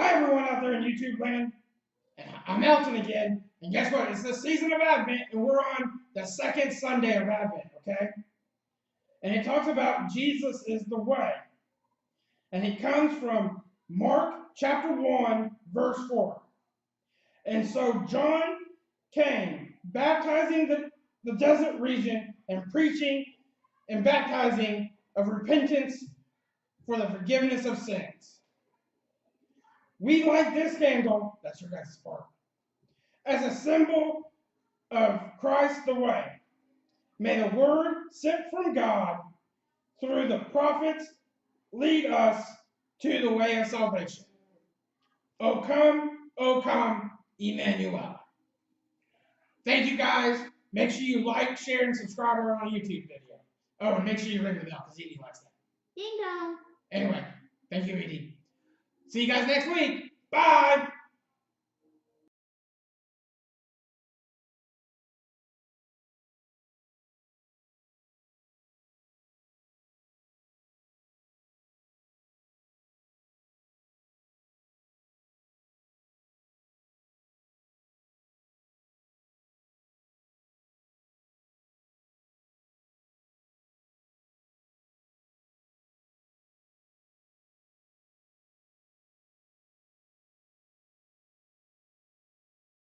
Hi everyone out there in YouTube land. And I'm Elton again. And guess what? It's the season of Advent, and we're on the second Sunday of Advent, okay? And it talks about Jesus is the way. And it comes from Mark chapter 1, verse 4. And so John came, baptizing the desert region and preaching and baptizing of repentance for the forgiveness of sins. We light this candle, that's your guys' part, as a symbol of Christ the way. May the word sent from God through the prophets lead us to the way of salvation. O come, Emmanuel. Thank you guys. Make sure you like, share, and subscribe to our YouTube video. Oh, and make sure you ring the bell because Edie likes that. Ding dong. Anyway, thank you, Edie. See you guys next week. Bye.